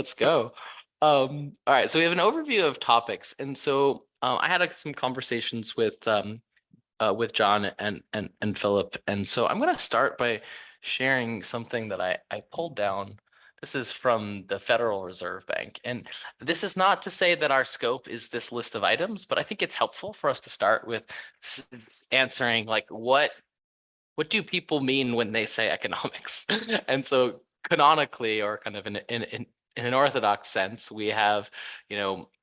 Let's go. All right, so we have an overview of topics, and so I had some conversations with John and Philip, and so I'm going to start by sharing something that I pulled down. This is from the Federal Reserve Bank, and this is not to say that our scope is this list of items, but I think it's helpful for us to start with answering like what do people mean when they say economics? And so canonically, or kind of in an orthodox sense, we have,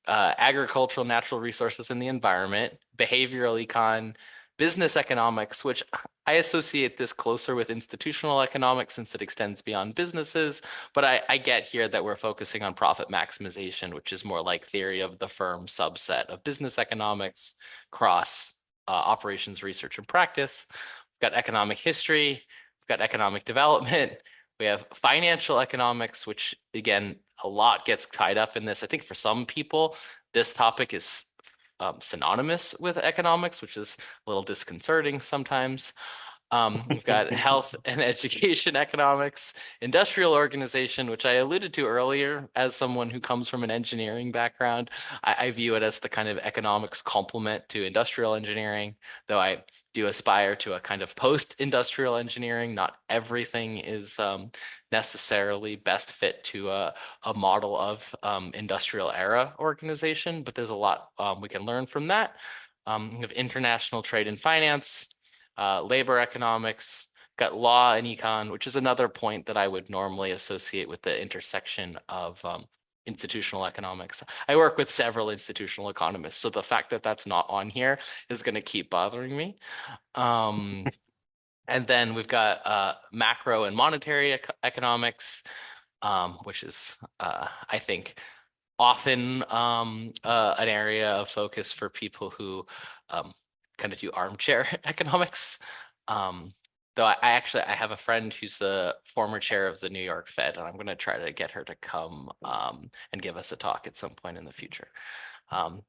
agricultural, natural resources and the environment, behavioral econ, business economics, which I associate this closer with institutional economics since it extends beyond businesses. But I get here that we're focusing on profit maximization, which is more like theory of the firm subset of business economics, cross operations, research, and practice. We've got economic history, we've got economic development, we have financial economics, which again, a lot gets tied up in this. I think for some people, this topic is synonymous with economics, which is a little disconcerting sometimes. We've got health and education economics, industrial organization, which I alluded to earlier as someone who comes from an engineering background. I view it as the kind of economics complement to industrial engineering, though I do aspire to a kind of post-industrial engineering. Not everything is necessarily best fit to a model of industrial era organization, but there's a lot we can learn from that. We have international trade and finance, labor economics, got law and econ, which is another point that I would normally associate with the intersection of institutional economics. I work with several institutional economists, so the fact that that's not on here is going to keep bothering me. And then we've got macro and monetary economics, which is, I think, often an area of focus for people who kind of do armchair economics. Though I have a friend who's the former chair of the New York Fed, and I'm going to try to get her to come and give us a talk at some point in the future.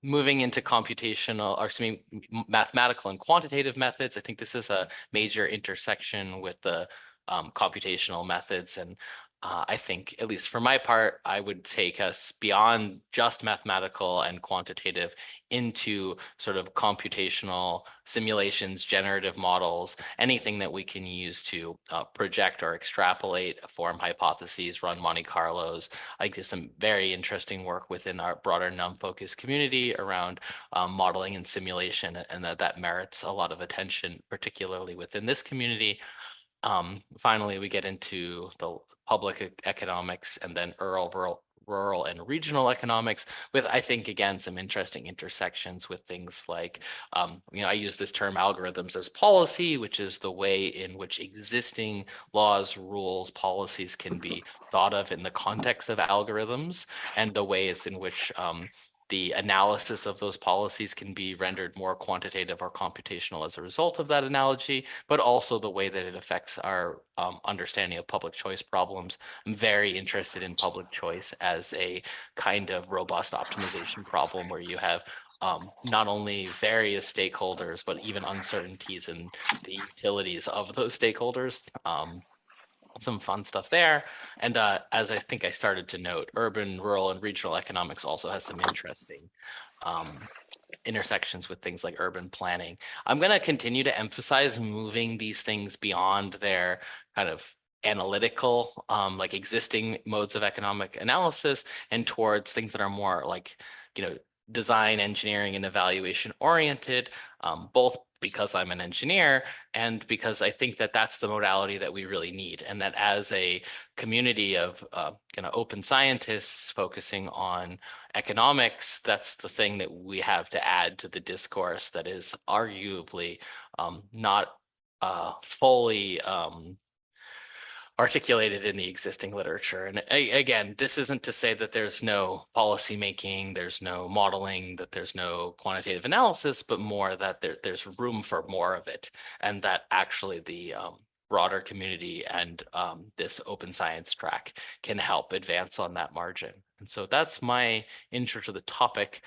Moving into computational, or excuse me, mathematical and quantitative methods, I think this is a major intersection with the computational methods. And I think, at least for my part, I would take us beyond just mathematical and quantitative into sort of computational simulations, generative models, anything that we can use to project or extrapolate, form hypotheses, run Monte Carlos. I think there's some very interesting work within our broader NumFOCUS community around modeling and simulation, and that merits a lot of attention, particularly within this community. Finally, we get into the public economics and then rural and regional economics with, I think, again, some interesting intersections with things like, I use this term algorithms as policy, which is the way in which existing laws, rules, policies can be thought of in the context of algorithms, and the ways in which the analysis of those policies can be rendered more quantitative or computational as a result of that analogy, but also the way that it affects our understanding of public choice problems. I'm very interested in public choice as a kind of robust optimization problem where you have not only various stakeholders, but even uncertainties in the utilities of those stakeholders. Some fun stuff there. And as I think I started to note, urban, rural, and regional economics also has some interesting intersections with things like urban planning. I'm going to continue to emphasize moving these things beyond their kind of analytical, like existing modes of economic analysis, and towards things that are more like, design, engineering, and evaluation oriented, both because I'm an engineer and because I think that that's the modality that we really need. And that as a community of kind of open scientists focusing on economics, that's the thing that we have to add to the discourse that is arguably not fully articulated in the existing literature. And again, this isn't to say that there's no policy making, there's no modeling, that there's no quantitative analysis, but more that there's room for more of it, and that actually the broader community and this open science track can help advance on that margin. And so that's my intro to the topic.